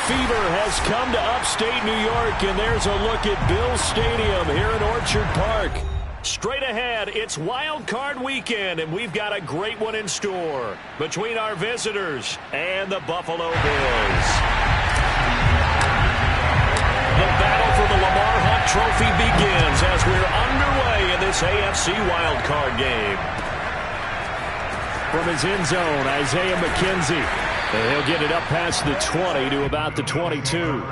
fever has come to upstate New York, and there's a look at Bill Stadium here in Orchard Park. Straight ahead, it's Wild Card Weekend, and we've got a great one in store between our visitors and the Buffalo Bills. The battle for the Lamar Hunt Trophy begins as we're underway in this AFC Wild Card game. From his end zone, Isaiah McKenzie. And he'll get it up past the 20 to about the 22.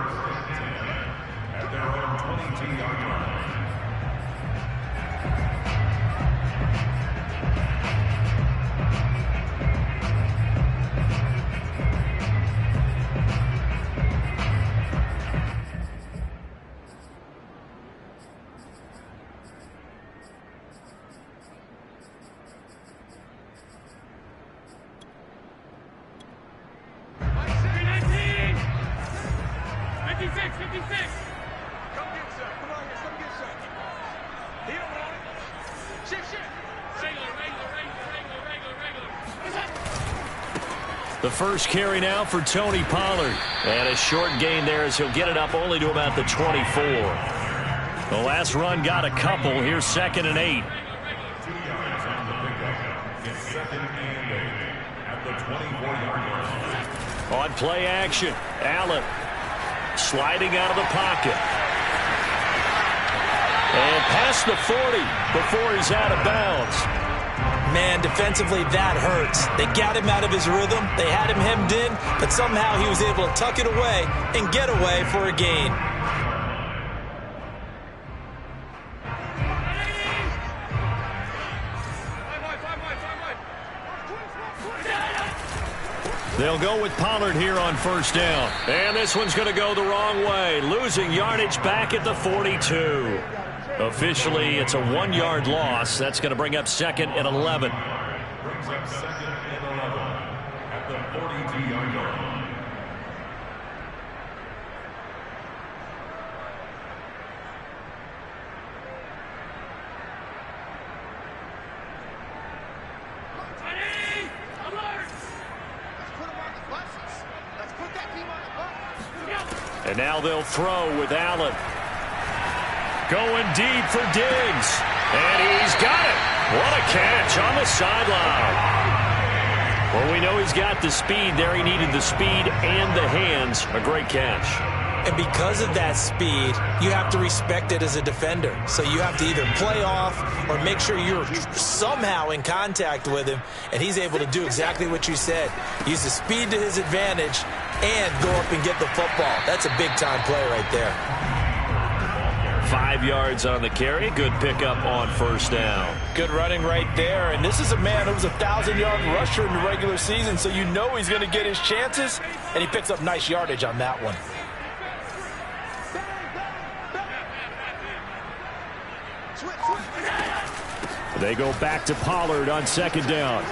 The first carry now for Tony Pollard. And a short gain there as he'll get it up only to about the 24. The last run got a couple. Here's 2nd and 8. On play action, Allen sliding out of the pocket. And past the 40 before he's out of bounds. Man, defensively, that hurts. They got him out of his rhythm. They had him hemmed in, but somehow he was able to tuck it away and get away for a gain. They'll go with Pollard here on first down. And this one's going to go the wrong way. Losing yardage back at the 42. Officially, it's a 1-yard loss. That's going to bring up 2nd and 11. Brings up 2nd and 11 at the 42-yard line. And now they'll throw with Allen. Going deep for Diggs. And he's got it. What a catch on the sideline. Well, we know he's got the speed there. He needed the speed and the hands. A great catch. And because of that speed, you have to respect it as a defender. So you have to either play off or make sure you're somehow in contact with him. And he's able to do exactly what you said. Use the speed to his advantage and go up and get the football. That's a big-time play right there. 5 yards on the carry. Good pickup on first down. Good running right there. And this is a man who was a 1,000-yard rusher in the regular season, so you know he's going to get his chances, and he picks up nice yardage on that one. They go back to Pollard on 2nd down.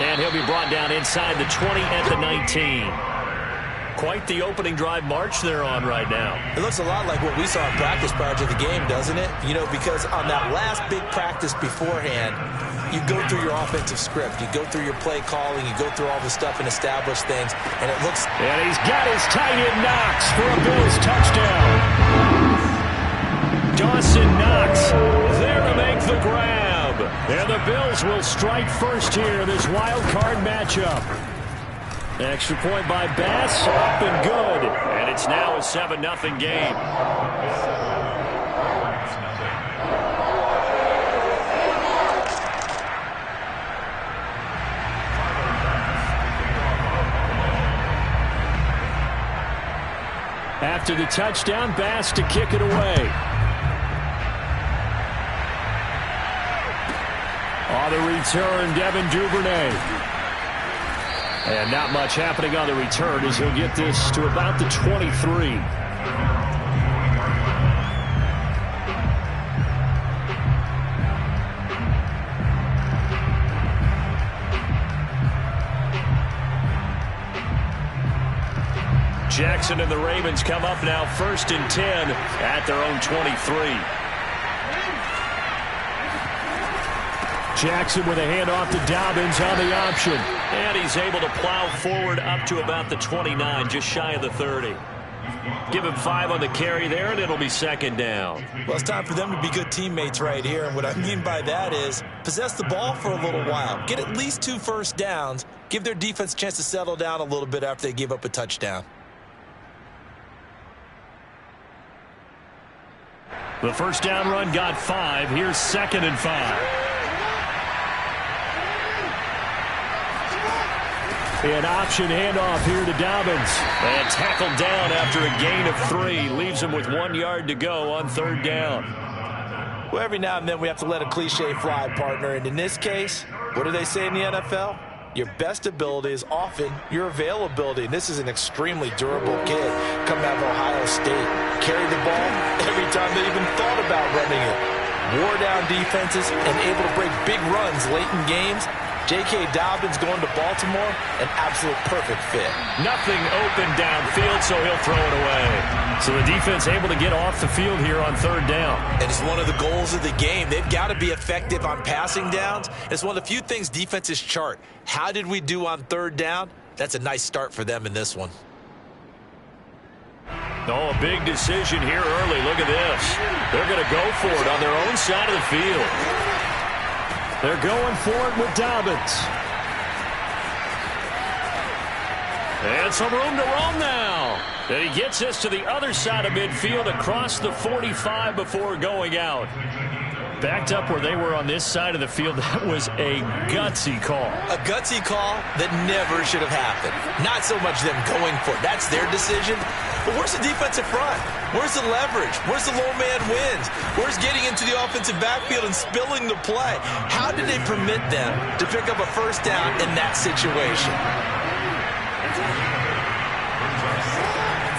And he'll be brought down inside the 20 at the 19. Quite the opening drive march they're on right now. It looks a lot like what we saw in practice prior to the game, doesn't it? You know, because on that last big practice beforehand, you go through your offensive script. You go through your play calling. You go through all the stuff and establish things. And it looks... And he's got his tight end Knox for a Bills touchdown. Dawson Knox there to make the grab. And the Bills will strike first here in this wild card matchup. Extra point by Bass, up and good. And it's now a 7-0 game. After the touchdown, Bass to kick it away. On the return, Devin Duvernay. And not much happening on the return as he'll get this to about the 23. Jackson and the Ravens come up now 1st and 10 at their own 23. Jackson with a handoff to Dobbins on the option. And he's able to plow forward up to about the 29, just shy of the 30. Give him 5 on the carry there, and it'll be second down. Well, it's time for them to be good teammates right here. And what I mean by that is possess the ball for a little while. Get at least 2 first downs. Give their defense a chance to settle down a little bit after they give up a touchdown. The first down run got 5. Here's 2nd and 5. An option handoff here to Dobbins. And tackled down after a gain of 3. Leaves him with 1 yard to go on 3rd down. Well, every now and then we have to let a cliche fly, partner. And in this case, what do they say in the NFL? Your best ability is often your availability. And this is an extremely durable kid coming out of Ohio State. Carried the ball every time they even thought about running it. Wore down defenses and able to break big runs late in games. J.K. Dobbins going to Baltimore, an absolute perfect fit. Nothing open downfield, so he'll throw it away. So the defense able to get off the field here on 3rd down. And it's one of the goals of the game. They've got to be effective on passing downs. It's one of the few things defenses chart. How did we do on 3rd down? That's a nice start for them in this one. Oh, a big decision here early. Look at this. They're going to go for it on their own side of the field. They're going for it with Dobbins. And some room to roam now. And he gets us to the other side of midfield across the 45 before going out. Backed up where they were on this side of the field. That was a gutsy call. A gutsy call that never should have happened. Not so much them going for it. That's their decision. But where's the defensive front? Where's the leverage? Where's the low man wins? Where's getting into the offensive backfield and spilling the play? How did they permit them to pick up a first down in that situation?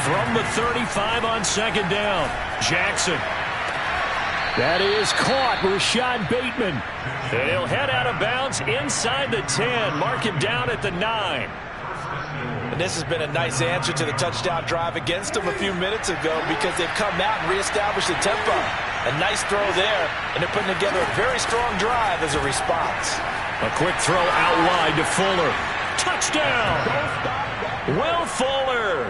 From the 35 on 2nd down, Jackson. That is caught. Rashad Bateman. And he'll head out of bounds inside the 10. Mark him down at the 9. And this has been a nice answer to the touchdown drive against them a few minutes ago because they've come out and reestablished the tempo. A nice throw there, and they're putting together a very strong drive as a response. A quick throw out wide to Fuller. Touchdown! Will Fuller.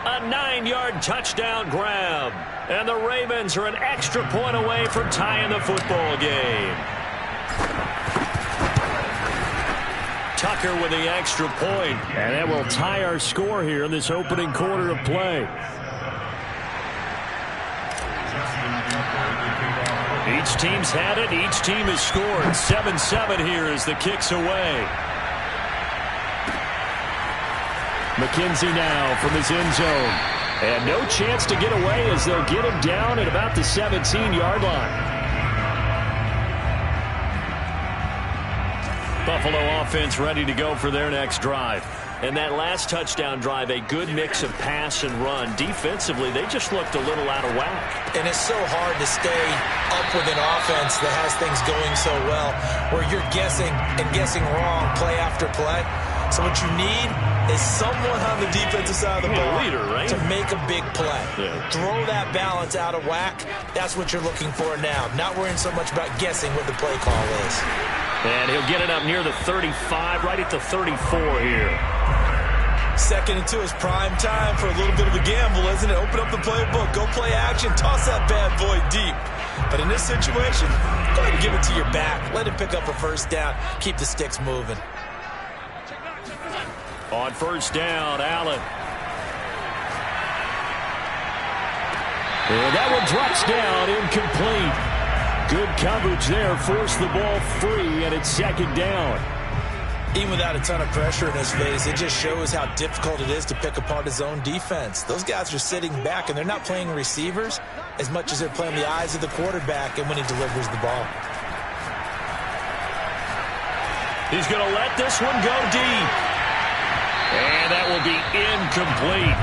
A 9-yard touchdown grab. And the Ravens are an extra point away from tying the football game. Tucker with the extra point. And that will tie our score here in this opening quarter of play. Each team's had it. Each team has scored. 7-7 here as the kick's away. McKenzie now from his end zone. And no chance to get away as they'll get him down at about the 17-yard line. Buffalo offense ready to go for their next drive. And that last touchdown drive, a good mix of pass and run. Defensively, they just looked a little out of whack. And it's so hard to stay up with an offense that has things going so well, where you're guessing and guessing wrong play after play. So what you need is someone on the defensive side of the ball to make a big play. Yeah. Throw that balance out of whack. That's what you're looking for now. Not worrying so much about guessing what the play call is. And he'll get it up near the 35, right at the 34 here. 2nd and 2 is prime time for a little bit of a gamble, isn't it? Open up the playbook, go play action, toss that bad boy deep. But in this situation, go ahead and give it to your back. Let him pick up a first down. Keep the sticks moving. On 1st down, Allen. And that one drops down, incomplete. Good coverage there, forced the ball free, and it's 2nd down. Even without a ton of pressure in his face, it just shows how difficult it is to pick apart his own defense. Those guys are sitting back, and they're not playing receivers as much as they're playing the eyes of the quarterback and when he delivers the ball. He's going to let this one go deep. And that will be incomplete.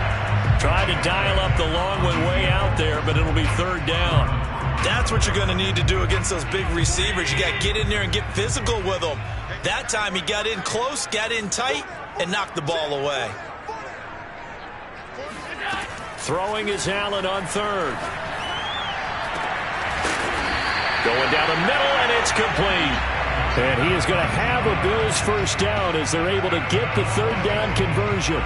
Tried to dial up the long one way out there, but it'll be 3rd down. That's what you're going to need to do against those big receivers. You got to get in there and get physical with them. That time he got in close, got in tight, and knocked the ball away. Throwing is Allen on 3rd. Going down the middle, and it's complete. And he is going to have a Bills first down as they're able to get the third down conversion.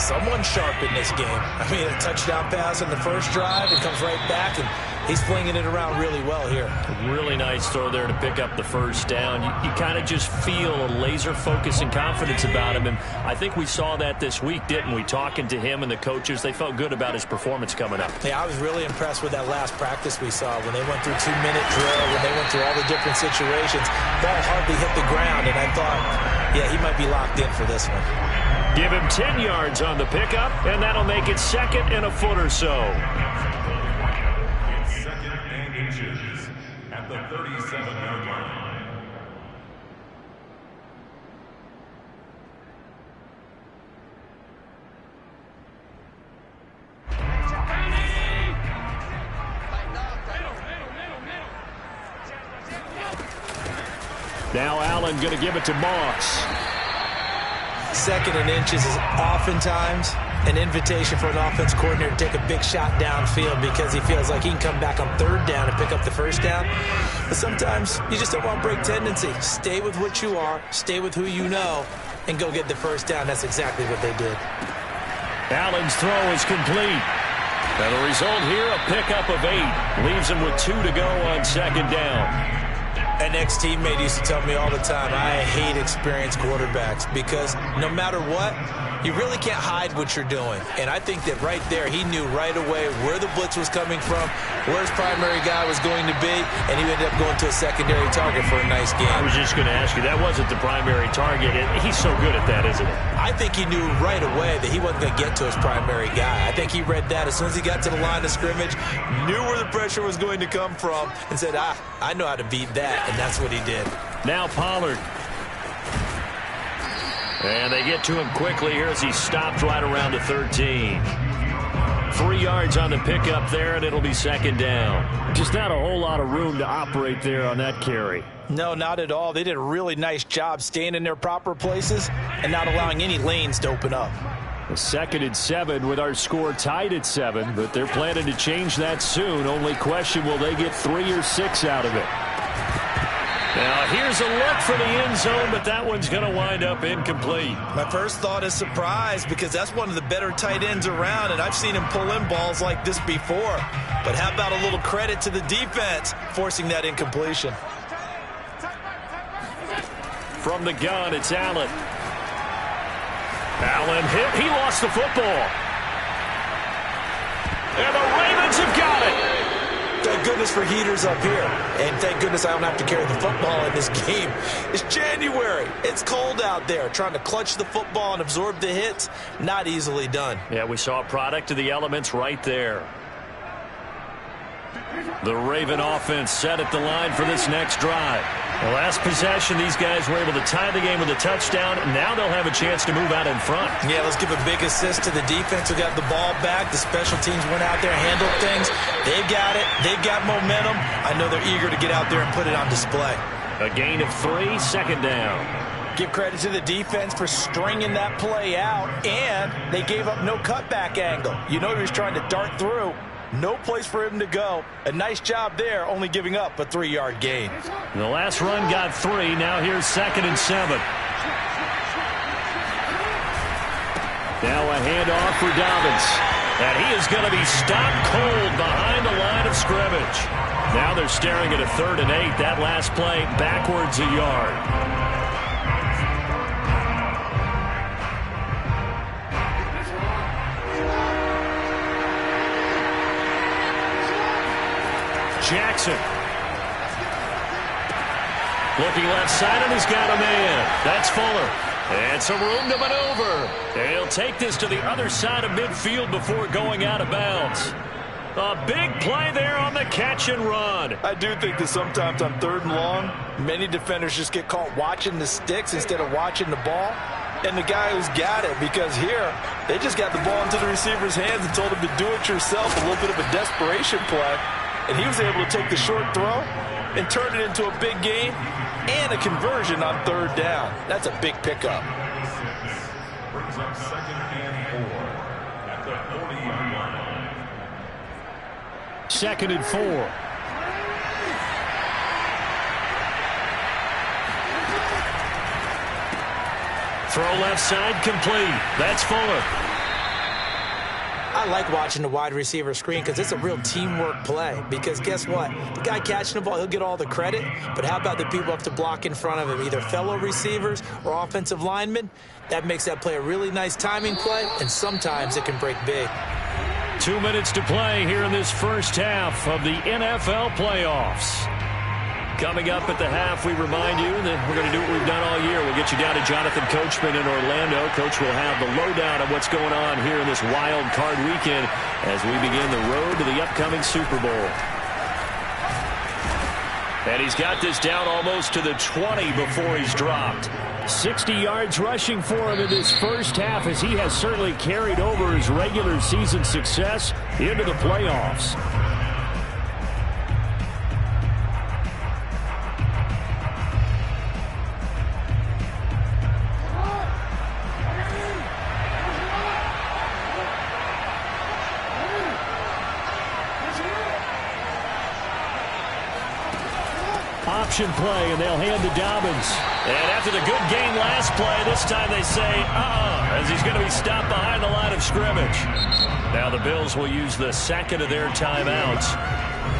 Someone sharp in this game. I mean, a touchdown pass on the first drive. It comes right back, and he's flinging it around really well here. Really nice throw there to pick up the first down. You kind of just feel a laser focus and confidence about him, and I think we saw that this week, didn't we? Talking to him and the coaches, they felt good about his performance coming up. Yeah, I was really impressed with that last practice we saw when they went through 2-minute drill, when they went through all the different situations. Ball hardly hit the ground, and I thought, yeah, he might be locked in for this one. Give him 10 yards on the pickup, and that'll make it 2nd and a foot or so. It's 2nd and inches at the 37-yard line. Now Allen going to give it to Moss. 2nd and inches is oftentimes an invitation for an offense coordinator to take a big shot downfield because he feels like he can come back on 3rd down and pick up the first down. But sometimes you just don't want break tendency. Stay with what you are, stay with who you know, and go get the first down. That's exactly what they did. Allen's throw is complete. And the result here, a pickup of 8. Leaves him with 2 to go on 2nd down. An ex-teammate used to tell me all the time, I hate experienced quarterbacks because no matter what, you really can't hide what you're doing. And I think that right there, he knew right away where the blitz was coming from, where his primary guy was going to be, and he ended up going to a secondary target for a nice game. I was just going to ask you, that wasn't the primary target. He's so good at that, isn't he? I think he knew right away that he wasn't going to get to his primary guy. I think he read that as soon as he got to the line of scrimmage, knew where the pressure was going to come from, and said, I know how to beat that, and that's what he did. Now Pollard. And they get to him quickly here as he stopped right around the 13. 3 yards on the pickup there, and it'll be 2nd down. Just not a whole lot of room to operate there on that carry. No, not at all. They did a really nice job staying in their proper places and not allowing any lanes to open up. A 2nd and 7 with our score tied at 7, but they're planning to change that soon. Only question, will they get 3 or 6 out of it? Now, here's a look for the end zone, but that one's going to wind up incomplete. My first thought is surprise because that's one of the better tight ends around, and I've seen him pull in balls like this before. But how about a little credit to the defense forcing that incompletion? From the gun, it's Allen. Allen hit. He lost the football. And the Ravens have got it. Thank goodness for heaters up here. And thank goodness I don't have to carry the football in this game. It's January. It's cold out there. Trying to clutch the football and absorb the hits, not easily done. Yeah, we saw a product of the elements right there. The Raven offense set at the line for this next drive. The last possession, these guys were able to tie the game with a touchdown. Now they'll have a chance to move out in front. Yeah, let's give a big assist to the defense who got the ball back. The special teams went out there, handled things. They've got it. They've got momentum. I know they're eager to get out there and put it on display. A gain of 3, 2nd down. Give credit to the defense for stringing that play out, and they gave up no cutback angle. You know he was trying to dart through. No place for him to go. A nice job there, only giving up a 3-yard gain. The last run got 3. Now here's 2nd and 7. Now a handoff for Dobbins. And he is going to be stopped cold behind the line of scrimmage. Now they're staring at a 3rd and 8. That last play backwards a yard. Jackson. Looking left side, and he's got a man. That's Fuller. And some room to maneuver. And he'll take this to the other side of midfield before going out of bounds. A big play there on the catch and run. I do think that sometimes on 3rd and long, many defenders just get caught watching the sticks instead of watching the ball. And the guy who's got it, because here, they just got the ball into the receiver's hands and told him to do it yourself, a little bit of a desperation play. And he was able to take the short throw and turn it into a big gain and a conversion on 3rd down. That's a big pickup. Brings up 2nd and 4 at the 40-yard line. 2nd and 4. Throw left side complete. That's Fuller. I like watching the wide receiver screen because it's a real teamwork play. Because guess what? The guy catching the ball, he'll get all the credit. But how about the people who have to block in front of him, either fellow receivers or offensive linemen? That makes that play a really nice timing play, and sometimes it can break big. 2 minutes to play here in this first half of the NFL playoffs. Coming up at the half, we remind you that we're going to do what we've done all year. We'll get you down to Jonathan Coachman in Orlando. Coach will have the lowdown of what's going on here in this wild card weekend as we begin the road to the upcoming Super Bowl. And he's got this down almost to the 20 before he's dropped. 60 yards rushing for him in this first half as he has certainly carried over his regular season success into the playoffs. Option play, and they'll hand to Dobbins. And after the good game last play, this time they say, as he's going to be stopped behind the line of scrimmage. Now the Bills will use the second of their timeouts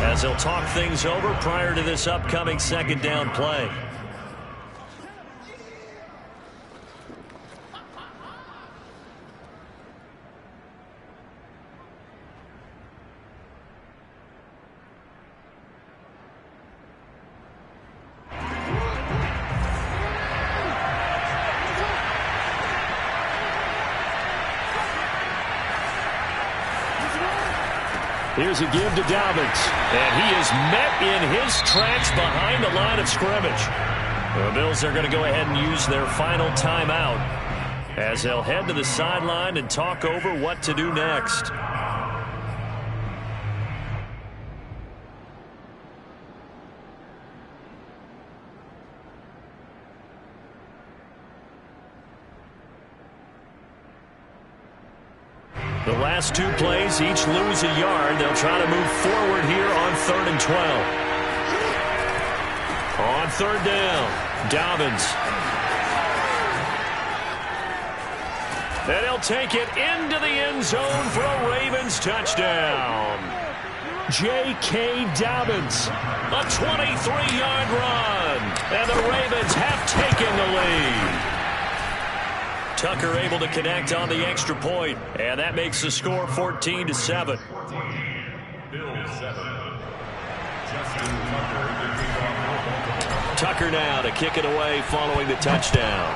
as they'll talk things over prior to this upcoming second down play. Here's a give to Dobbins, and he is met in his tracks behind the line of scrimmage. The Bills are going to go ahead and use their final timeout as they'll head to the sideline and talk over what to do next. The last two plays each lose a yard. They'll try to move forward here on 3rd and 12. On 3rd down, Dobbins. And he'll take it into the end zone for a Ravens touchdown. J.K. Dobbins, a 23-yard run. And the Ravens have taken the lead. Tucker able to connect on the extra point, and that makes the score 14-7. Bills 7. Tucker now to kick it away following the touchdown.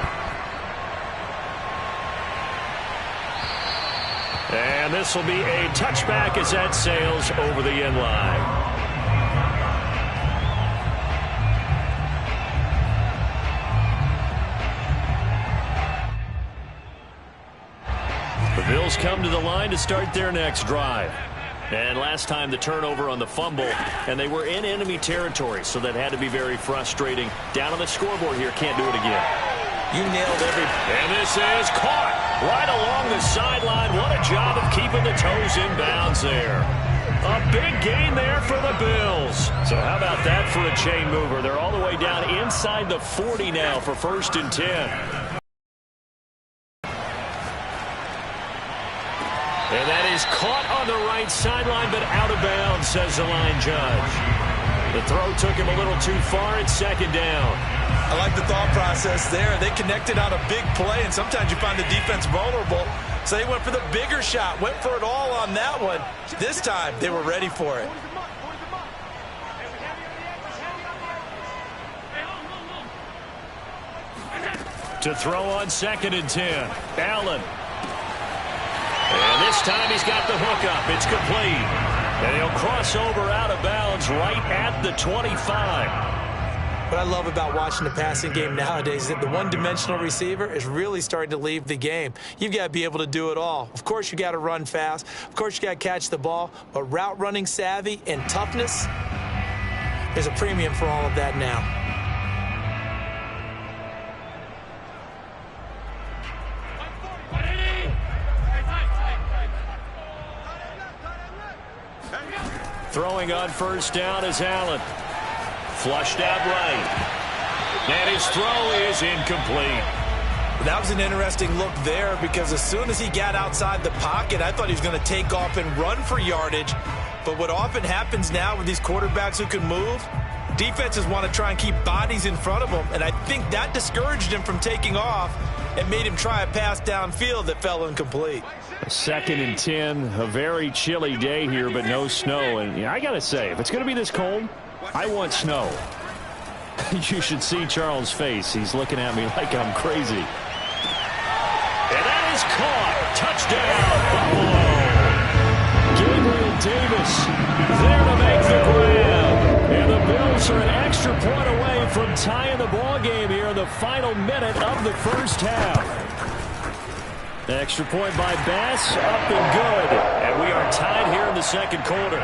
And this will be a touchback as that sails over the end line. The Bills come to the line to start their next drive. And last time the turnover on the fumble, and they were in enemy territory, so that had to be very frustrating. Down on the scoreboard here, can't do it again. You nailed every... And this is caught right along the sideline. What a job of keeping the toes in bounds there. A big gain there for the Bills. So how about that for a chain mover? They're all the way down inside the 40 now for 1st and 10. And that is caught on the right sideline, but out of bounds, says the line judge. The throw took him a little too far. It's 2nd down. I like the thought process there. They connected on a big play, and sometimes you find the defense vulnerable. So they went for the bigger shot, went for it all on that one. This time, they were ready for it. To throw on 2nd and 10. Allen. And this time he's got the hook up. It's complete. And he'll cross over out of bounds right at the 25. What I love about watching the passing game nowadays is that the one-dimensional receiver is really starting to leave the game. You've got to be able to do it all. Of course, you got to run fast. Of course, you got to catch the ball. But route running savvy and toughness, there's a premium for all of that now. Throwing on 1st down is Allen. Flushed out right. And his throw is incomplete. That was an interesting look there because as soon as he got outside the pocket, I thought he was going to take off and run for yardage. But what often happens now with these quarterbacks who can move, defenses want to try and keep bodies in front of them, and I think that discouraged him from taking off and made him try a pass downfield that fell incomplete. 2nd and 10, a very chilly day here, but no snow. And I got to say, if it's going to be this cold, I want snow. You should see Charles' face. He's looking at me like I'm crazy. And that is caught. Touchdown, Buffalo. Gabriel Davis there to make the grab. And the Bills are an extra point away from tying the ball game here in the final minute of the first half. Extra point by Bass, up and good. And we are tied here in the second quarter.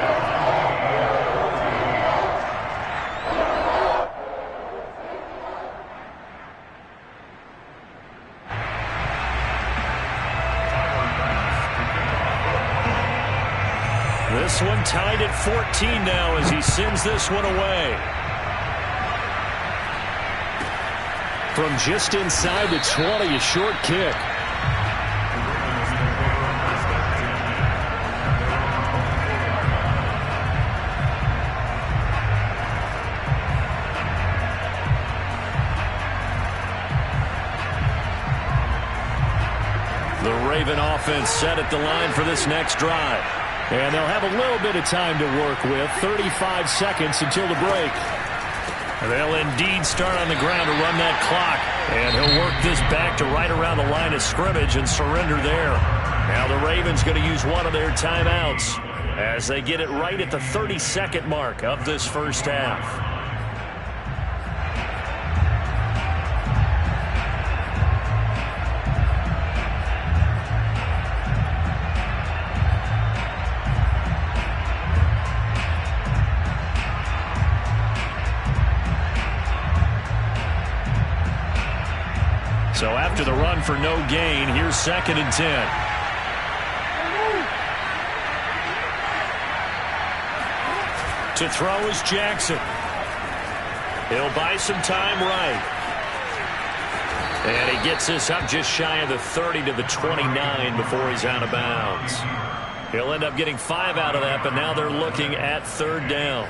This one tied at 14 now as he sends this one away. From just inside the 20, a short kick. The Raven offense set at the line for this next drive. And they'll have a little bit of time to work with. 35 seconds until the break. They'll indeed start on the ground to run that clock. And he'll work this back to right around the line of scrimmage and surrender there. Now the Ravens going to use one of their timeouts as they get it right at the 30-second mark of this first half. So after the run for no gain, here's 2nd and 10. To throw is Jackson. He'll buy some time right. And he gets this up just shy of the 30 to the 29 before he's out of bounds. He'll end up getting 5 out of that, but now they're looking at 3rd down.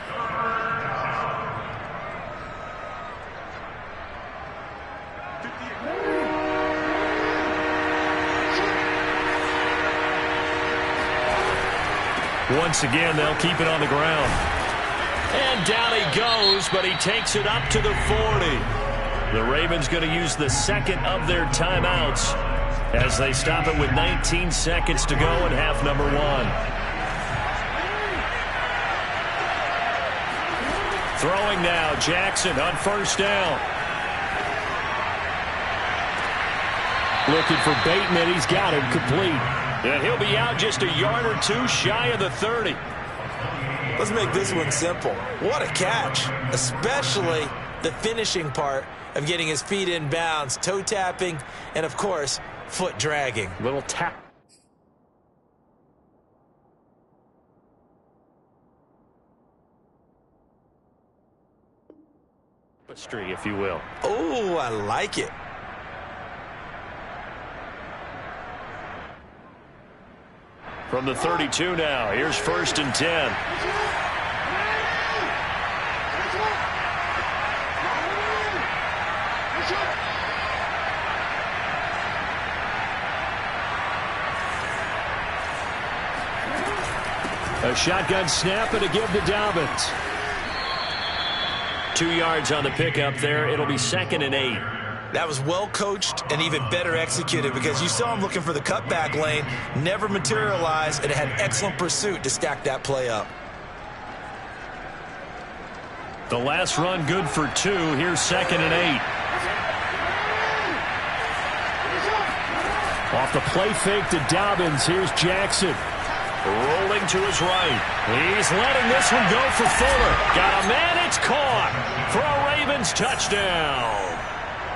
Once again, they'll keep it on the ground. And down he goes, but he takes it up to the 40. The Ravens going to use the second of their timeouts as they stop it with 19 seconds to go in half number 1. Throwing now, Jackson on 1st down. Looking for Bateman. He's got him complete. And he'll be out just a yard or two shy of the 30. Let's make this one simple. What a catch, especially the finishing part of getting his feet in bounds, toe tapping, and, of course, foot dragging. Little tap. Tapestry, if you will. Oh, I like it. From the 32 now, here's 1st and 10. A shotgun snap and a give to Dobbins. 2 yards on the pickup there. It'll be 2nd and 8. That was well coached and even better executed because you saw him looking for the cutback lane, never materialized, and had excellent pursuit to stack that play up. The last run good for 2. Here's 2nd and 8. Off the play fake to Dobbins. Here's Jackson. Rolling to his right. He's letting this one go for Fuller. Got a man. It's caught for a Ravens touchdown.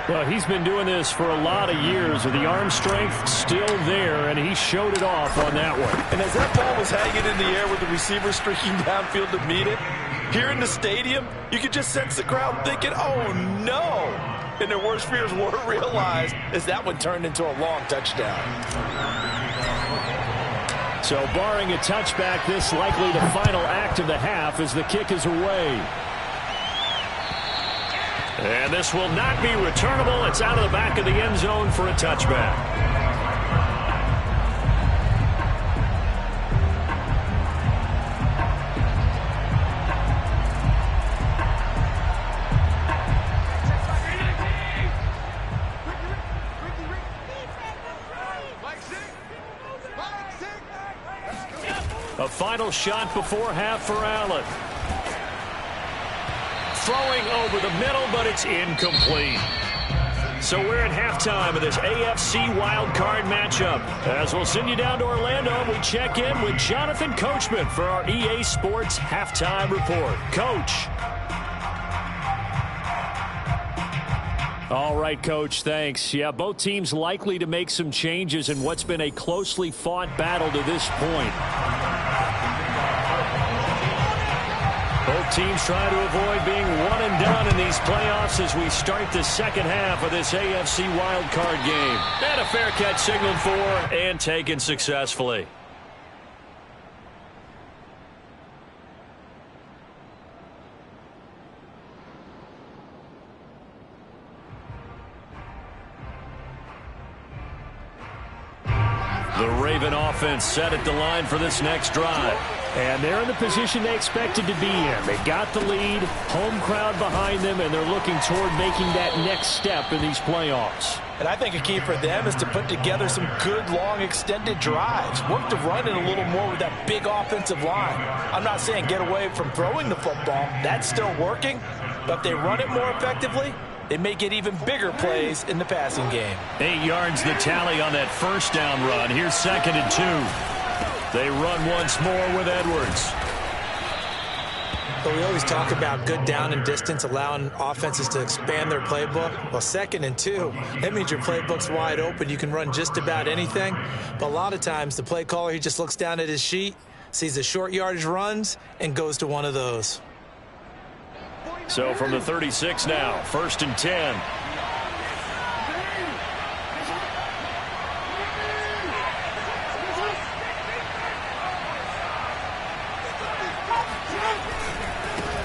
Well, he's been doing this for a lot of years with the arm strength still there, and he showed it off on that one. And as that ball was hanging in the air with the receiver streaking downfield to meet it, here in the stadium, you could just sense the crowd thinking, oh, no. and their worst fears weren't realized as that one turned into a long touchdown. So barring a touchback, this likely the final act of the half as the kick is away. And this will not be returnable. It's out of the back of the end zone for a touchback. A final shot before half for Allen. Throwing over the middle, but it's incomplete. So we're at halftime of this AFC Wild Card matchup. As we'll send you down to Orlando, we check in with Jonathan Coachman for our EA Sports Halftime Report. Coach. All right, Coach, thanks. Yeah, both teams likely to make some changes in what's been a closely fought battle to this point. Both teams try to avoid being one and done in these playoffs as we start the second half of this AFC Wild Card game. And a fair catch signaled for and taken successfully. The Raven offense set at the line for this next drive. And they're in the position they expected to be in. They got the lead, home crowd behind them, and they're looking toward making that next step in these playoffs. And I think a key for them is to put together some good, long, extended drives. Work to run it a little more with that big offensive line. I'm not saying get away from throwing the football. That's still working. But if they run it more effectively, they may get even bigger plays in the passing game. 8 yards the tally on that first down run. Here's 2nd and 2. They run once more with Edwards. But we always talk about good down and distance, allowing offenses to expand their playbook. Well, 2nd and 2, that means your playbook's wide open. You can run just about anything. But a lot of times, the play caller, he just looks down at his sheet, sees the short yardage runs, and goes to one of those. So from the 36 now, 1st and 10.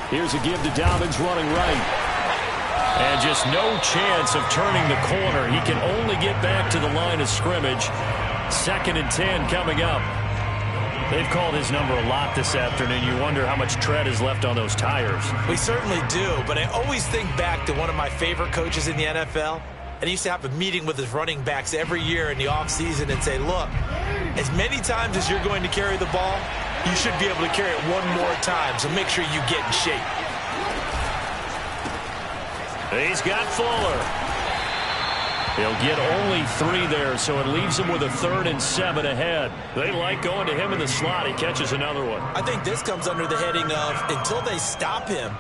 Here's a give to Dobbins running right. And just no chance of turning the corner. He can only get back to the line of scrimmage. 2nd and 10 coming up. They've called his number a lot this afternoon. You wonder how much tread is left on those tires. We certainly do, but I always think back to one of my favorite coaches in the NFL. And he used to have a meeting with his running backs every year in the offseason and say, look, as many times as you're going to carry the ball, you should be able to carry it one more time, so make sure you get in shape. He's got Fuller. He'll get only 3 there, so it leaves him with a 3rd and 7 ahead. They like going to him in the slot. He catches another one. I think this comes under the heading of until they stop him,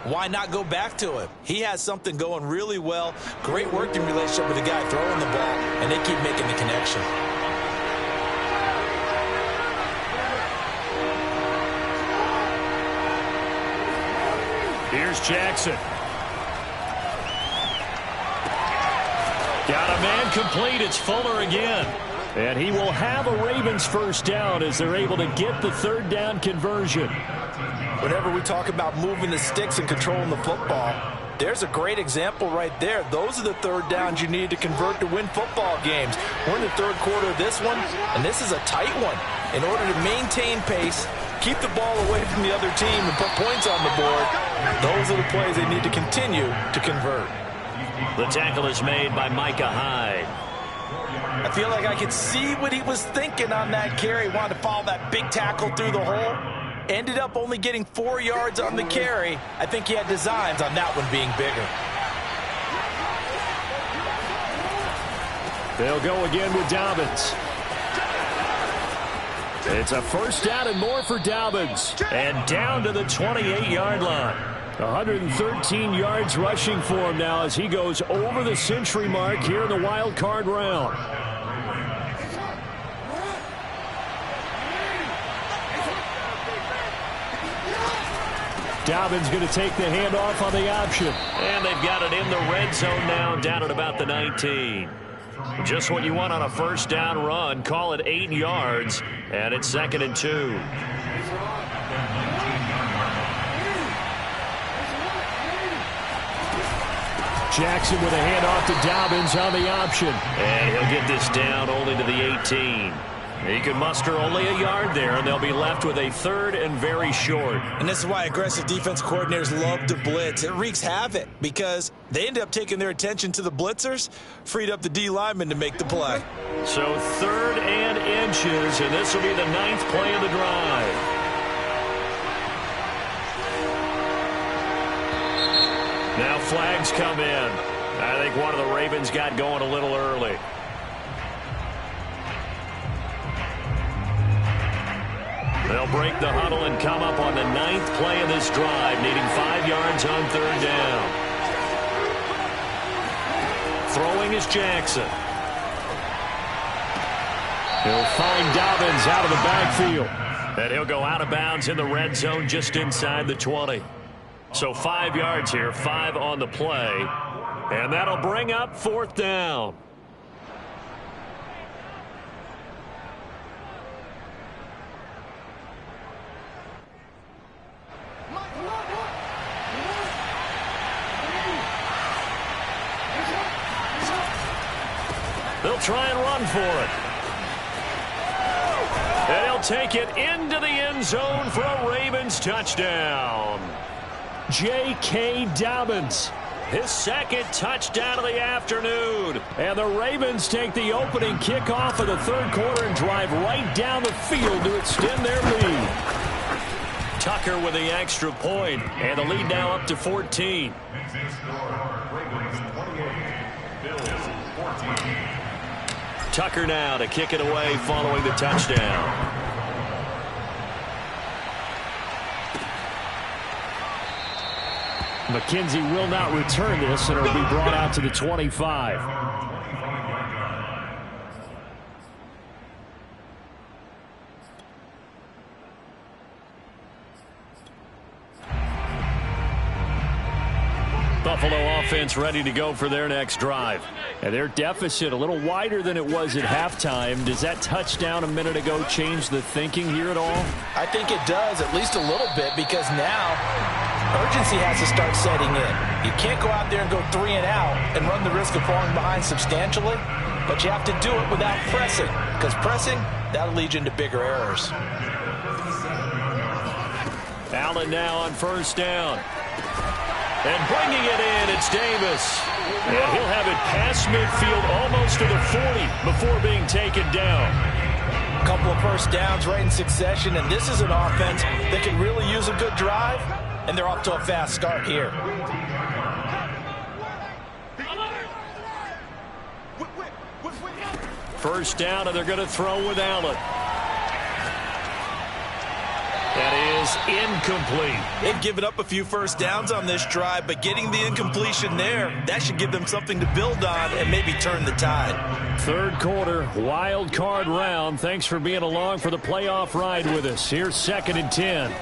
why not go back to him? He has something going really well. Great working relationship with the guy throwing the ball, and they keep making the connection. Here's Jackson. Got a man complete. It's Fuller again. And he will have a Ravens first down as they're able to get the 3rd down conversion. Whenever we talk about moving the sticks and controlling the football, there's a great example right there. Those are the 3rd downs you need to convert to win football games. We're in the 3rd quarter of this one, and this is a tight one. In order to maintain pace, keep the ball away from the other team, and put points on the board, those are the plays they need to continue to convert. The tackle is made by Micah Hyde. I feel like I could see what he was thinking on that carry. He wanted to follow that big tackle through the hole. Ended up only getting 4 yards on the carry. I think he had designs on that one being bigger. They'll go again with Dobbins. It's a 1st down and more for Dobbins. And down to the 28-yard line. 113 yards rushing for him now as he goes over the century mark here in the wild card round. Dobbins going to take the handoff on the option. And they've got it in the red zone now, down at about the 19. Just what you want on a first down run. Call it 8 yards, and it's 2nd and 2. Jackson with a handoff to Dobbins on the option. And he'll get this down only to the 18. He can muster only a yard there, and they'll be left with a 3rd and very short. And this is why aggressive defense coordinators love to blitz. It wreaks havoc because they end up taking their attention to the blitzers, freed up the D lineman to make the play. So 3rd and inches, and this will be the 9th play of the drive. Now flags come in. I think one of the Ravens got going a little early. They'll break the huddle and come up on the 9th play of this drive, needing 5 yards on 3rd down. Throwing is Jackson. He'll find Dobbins out of the backfield. And he'll go out of bounds in the red zone just inside the 20. So 5 yards here, 5 on the play. And that'll bring up 4th down. They'll try and run for it. And he'll take it into the end zone for a Ravens touchdown. J.K. Dobbins. His 2nd touchdown of the afternoon. And the Ravens take the opening kickoff of the 3rd quarter and drive right down the field to extend their lead. Tucker with the extra point, and the lead now up to 14. Tucker now to kick it away following the touchdown. McKenzie will not return this, and it will be brought out to the 25. Buffalo offense ready to go for their next drive. And their deficit a little wider than it was at halftime. Does that touchdown a minute ago change the thinking here at all? I think it does, at least a little bit, because now urgency has to start setting in. You can't go out there and go 3 and out and run the risk of falling behind substantially, but you have to do it without pressing, because pressing, that'll lead you into bigger errors. Allen now on 1st down. And bringing it in, it's Davis. And he'll have it past midfield almost to the 40 before being taken down. A couple of first downs right in succession, and this is an offense that could really use a good drive, and they're off to a fast start here. First down, and they're going to throw with Allen. That is incomplete. They've given up a few first downs on this drive, but getting the incompletion there, that should give them something to build on and maybe turn the tide. 3rd quarter, wild card round. Thanks for being along for the playoff ride with us. Here's 2nd and 10.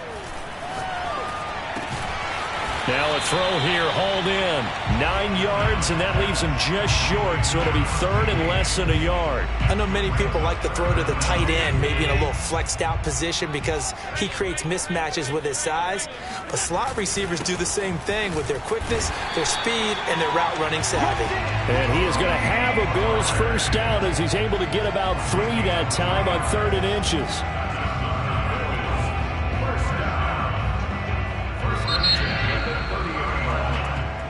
Now a throw here, hauled in. 9 yards, and that leaves him just short, so it'll be 3rd and less than a yard. I know many people like to throw to the tight end, maybe in a little flexed out position because he creates mismatches with his size. But slot receivers do the same thing with their quickness, their speed, and their route running savvy. And he is going to have a Bills first down as he's able to get about 3 that time on 3rd and inches.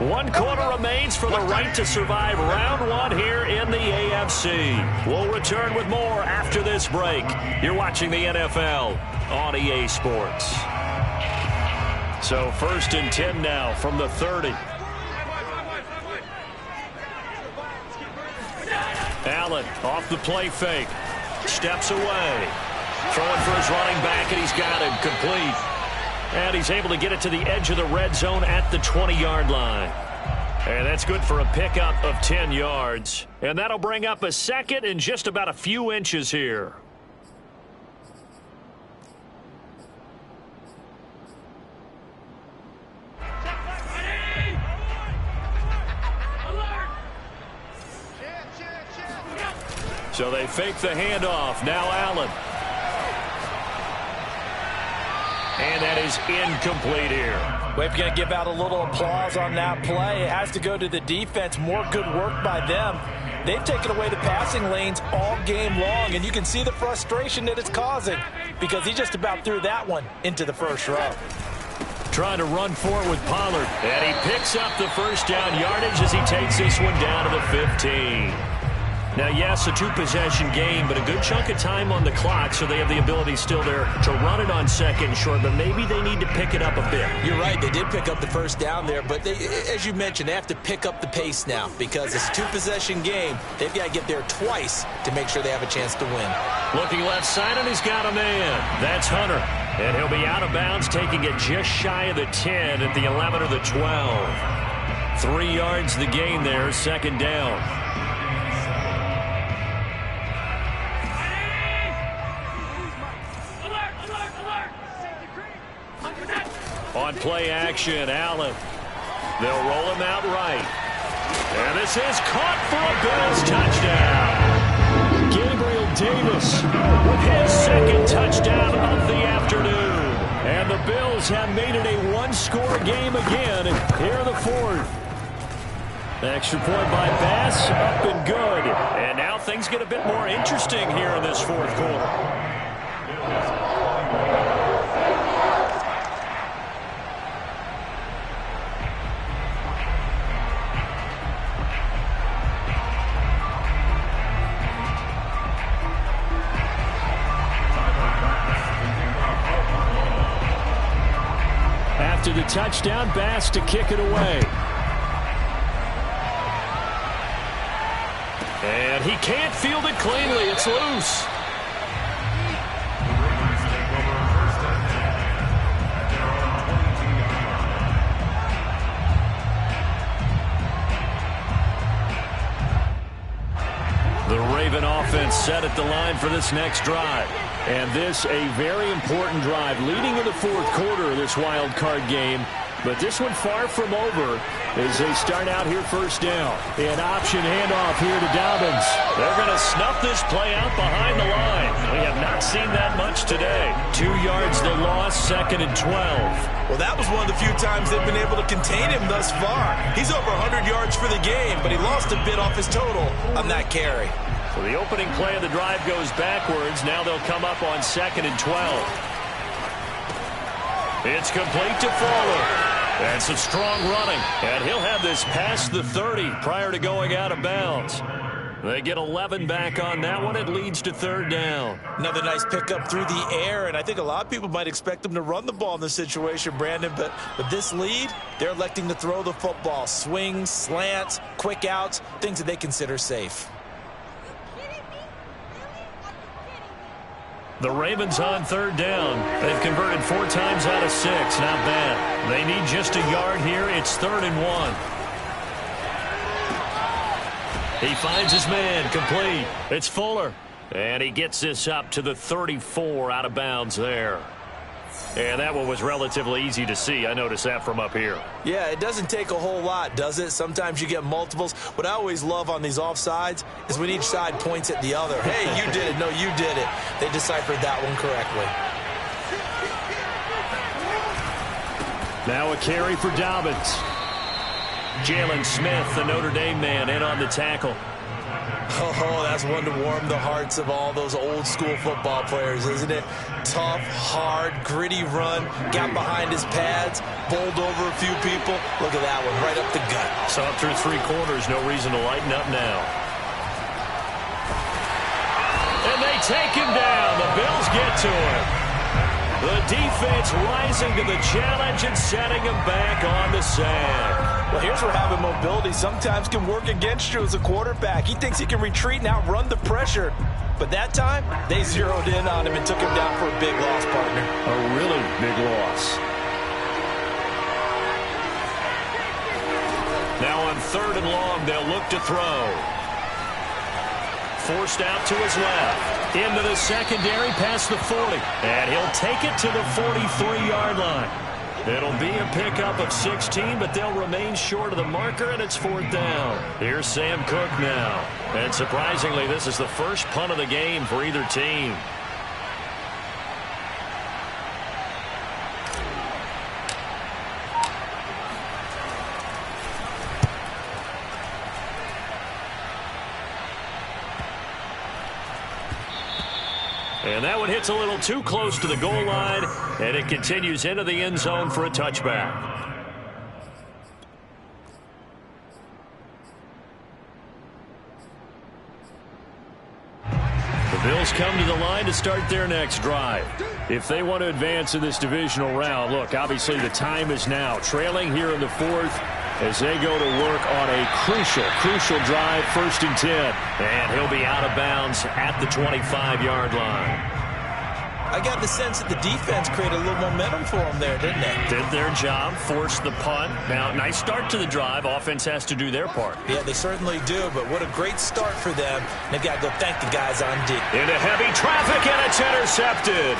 One quarter remains for the right to survive round 1 here in the AFC. We'll return with more after this break. You're watching the NFL on EA Sports. So 1st and 10 now from the 30. Allen off the play fake. Steps away. Throwing for his running back, and he's got him complete. And he's able to get it to the edge of the red zone at the 20-yard line. And that's good for a pickup of 10 yards. And that'll bring up a 2nd and just about a few inches here. So they fake the handoff. Now Allen. And that is incomplete here. We're going to give out a little applause on that play. It has to go to the defense. More good work by them. They've taken away the passing lanes all game long, and you can see the frustration that it's causing because he just about threw that one into the first row. Trying to run for it with Pollard. And he picks up the first down yardage as he takes this one down to the 15. Now, yes, a two-possession game, but a good chunk of time on the clock, so they have the ability still there to run it on second and short, but maybe they need to pick it up a bit. You're right. They did pick up the first down there, but they, as you mentioned, they have to pick up the pace now because it's a two-possession game. They've got to get there twice to make sure they have a chance to win. Looking left side, and he's got a man. That's Hunter. And he'll be out of bounds, taking it just shy of the 10 at the 11 or the 12. 3 yards the gain there, second down. On play action, Allen. They'll roll him out right. And this is caught for a Bills touchdown. Gabriel Davis with his second touchdown of the afternoon. And the Bills have made it a one-score game again. Here in the fourth. Extra point by Bass, up and good. And now things get a bit more interesting here in this fourth quarter. After the touchdown, Bass to kick it away. And he can't field it cleanly. It's loose. The Raven offense set at the line for this next drive. And this a very important drive leading in the fourth quarter of this wild card game. But this one far from over as they start out here first down. An option handoff here to Dobbins. They're going to snuff this play out behind the line. We have not seen that much today. 2 yards the loss, second and 12. Well, that was one of the few times they've been able to contain him thus far. He's over 100 yards for the game, but he lost a bit off his total on that carry. So the opening play of the drive goes backwards. Now they'll come up on second and 12. It's complete to Fuller. And some strong running. And he'll have this past the 30 prior to going out of bounds. They get 11 back on that one. It leads to third down. Another nice pickup through the air, and I think a lot of people might expect him to run the ball in this situation, Brandon, but with this lead, they're electing to throw the football. Swings, slants, quick outs, things that they consider safe. The Ravens on third down. They've converted 4 times out of 6. Not bad. They need just a yard here. It's 3rd and 1. He finds his man, complete. It's Fuller. And he gets this up to the 34, out of bounds there. And that one was relatively easy to see. I noticed that from up here. Yeah, it doesn't take a whole lot, does it? Sometimes you get multiples. What I always love on these offsides is when each side points at the other. Hey, you did it. No, you did it. They deciphered that one correctly. Now a carry for Dobbins. Jalen Smith, the Notre Dame man, in on the tackle. Oh, that's one to warm the hearts of all those old school football players, isn't it? Tough, hard, gritty run, got behind his pads, bowled over a few people. Look at that one, right up the gut. So up through 3 quarters, no reason to lighten up now. And they take him down. The Bills get to him. The defense rising to the challenge and setting him back on the sand. Well, here's where having mobility sometimes can work against you as a quarterback. He thinks he can retreat and outrun the pressure. But that time, they zeroed in on him and took him down for a big loss, partner. A really big loss. Now on 3rd and long, they'll look to throw. Forced out to his left. Into the secondary past the 40. And he'll take it to the 43-yard line. It'll be a pickup of 16, but they'll remain short of the marker, and it's 4th down. Here's Sam Cook now. And surprisingly, this is the first punt of the game for either team. And that one hits a little too close to the goal line, and it continues into the end zone for a touchback. The Bills come to the line to start their next drive. If they want to advance in this divisional round, look, obviously the time is now. Trailing here in the 4th as they go to work on a crucial drive, 1st and 10. And he'll be out of bounds at the 25-yard line. I got the sense that the defense created a little momentum for them there, didn't they? Did their job, forced the punt. Now, nice start to the drive. Offense has to do their part. Yeah, they certainly do, but what a great start for them. They've got to go thank the guys on D. Into heavy traffic, and it's intercepted.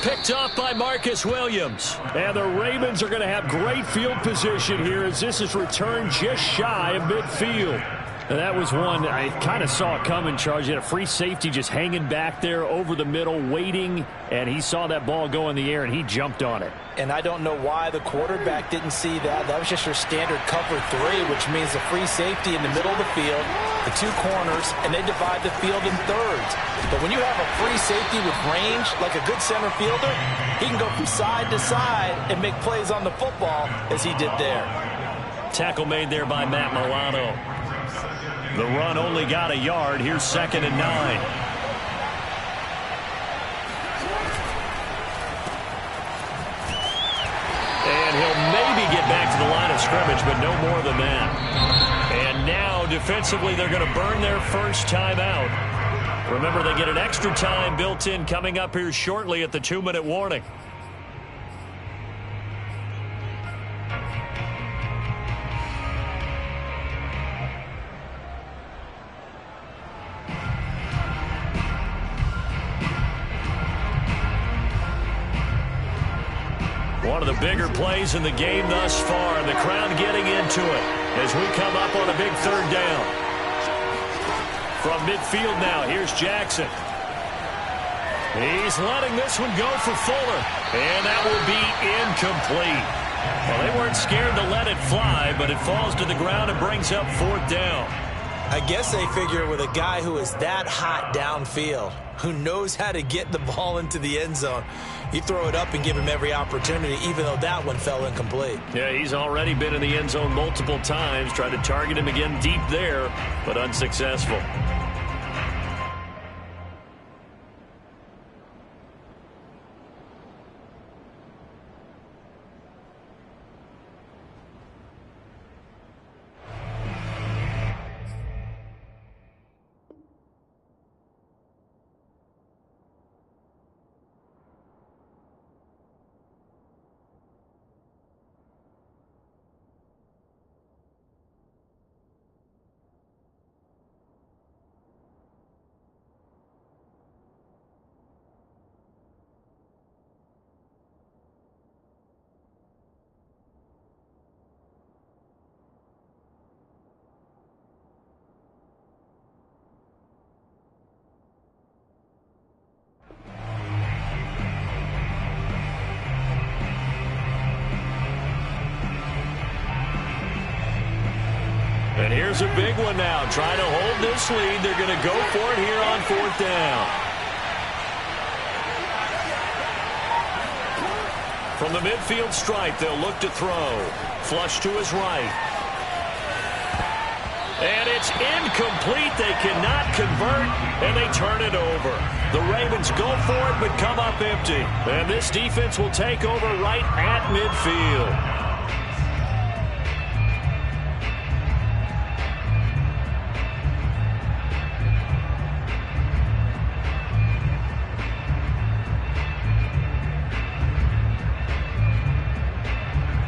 Picked off by Marcus Williams. And the Ravens are going to have great field position here as this is returned just shy of midfield. And that was one I kind of saw it coming, Charles. You had a free safety just hanging back there over the middle, waiting, and he saw that ball go in the air, and he jumped on it. And I don't know why the quarterback didn't see that. That was just your standard cover 3, which means the free safety in the middle of the field, the 2 corners, and they divide the field in thirds. But when you have a free safety with range, like a good center fielder, he can go from side to side and make plays on the football as he did there. Tackle made there by Matt Milano. The run only got a yard. Here's 2nd and 9. And he'll maybe get back to the line of scrimmage, but no more than that. And now, defensively, they're going to burn their first timeout. Remember, they get an extra time built in coming up here shortly at the 2-minute warning. One of the bigger plays in the game thus far, and the crowd getting into it as we come up on a big 3rd down. From midfield now, here's Jackson. He's letting this one go for Fuller, and that will be incomplete. Well, they weren't scared to let it fly, but it falls to the ground and brings up 4th down. I guess they figure with a guy who is that hot downfield, who knows how to get the ball into the end zone, you throw it up and give him every opportunity, even though that one fell incomplete. Yeah, he's already been in the end zone multiple times, tried to target him again deep there, but unsuccessful. And here's a big one now. Trying to hold this lead. They're going to go for it here on 4th down. From the midfield stripe, they'll look to throw. Flush to his right. And it's incomplete. They cannot convert, and they turn it over. The Ravens go for it, but come up empty. And this defense will take over right at midfield.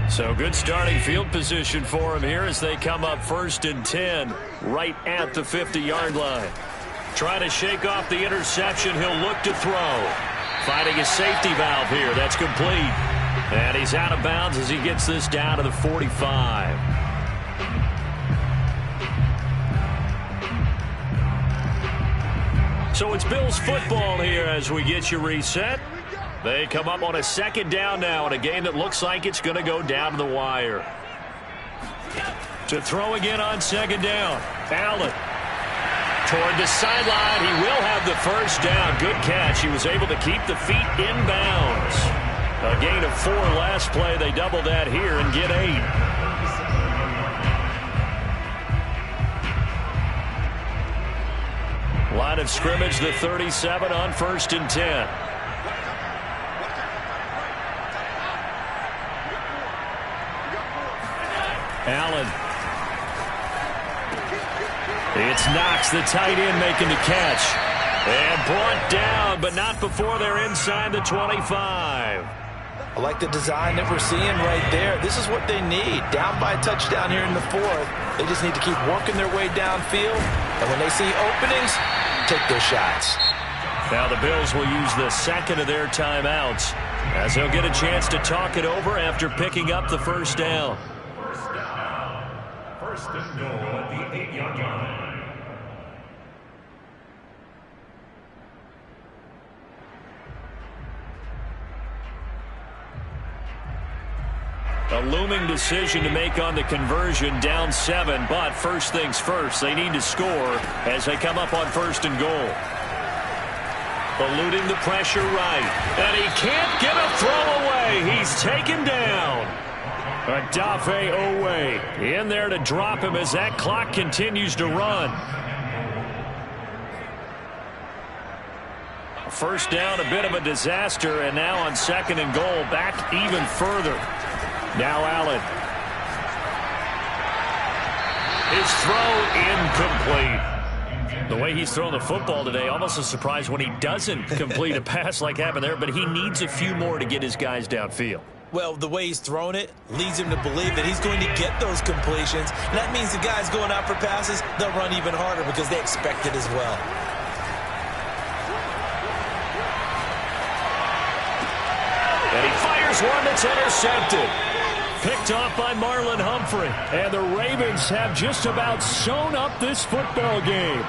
So good starting field position for him here as they come up 1st and 10 right at the 50-yard line. Trying to shake off the interception. He'll look to throw. Finding a safety valve here. That's complete. And he's out of bounds as he gets this down to the 45. So it's Bills football here as we get you reset. They come up on a second down now in a game that looks like it's going to go down to the wire. To throw again on second down. Allen toward the sideline. He will have the first down. Good catch. He was able to keep the feet in bounds. A gain of 4 last play. They double that here and get 8. Line of scrimmage, the 37 on 1st and 10. Allen. It's Knox, the tight end, making the catch. And brought down, but not before they're inside the 25. I like the design that we're seeing right there. This is what they need. Down by a touchdown here in the 4th. They just need to keep working their way downfield. And when they see openings, take those shots. Now the Bills will use the second of their timeouts as they'll get a chance to talk it over after picking up the first down. First and goal at the 8-yard line. A looming decision to make on the conversion, down 7, but first things first, they need to score as they come up on 1st and goal. Eluding the pressure right, and he can't get a throw away. He's taken down. Adafe Owe in there to drop him as that clock continues to run. First down, a bit of a disaster, and now on 2nd and goal, back even further. Now Allen. His throw incomplete. The way he's thrown the football today, almost a surprise when he doesn't complete a pass like happened there, but he needs a few more to get his guys downfield. Well, the way he's thrown it leads him to believe that he's going to get those completions. And that means the guys going out for passes, they'll run even harder because they expect it as well. And he fires one that's intercepted. Picked off by Marlon Humphrey. And the Ravens have just about sewn up this football game.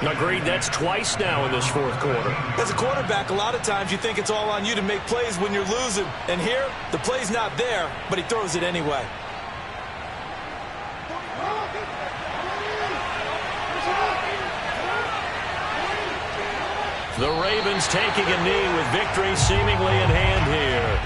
Agreed, that's twice now in this 4th quarter. As a quarterback, a lot of times you think it's all on you to make plays when you're losing. And here, the play's not there, but he throws it anyway. The Ravens taking a knee with victory seemingly in hand here.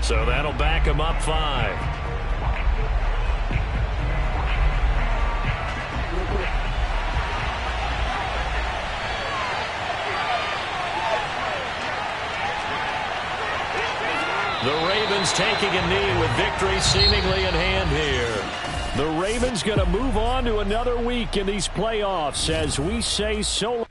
So that'll back him up 5. The Ravens taking a knee with victory seemingly in hand here. The Ravens going to move on to another week in these playoffs as we say so.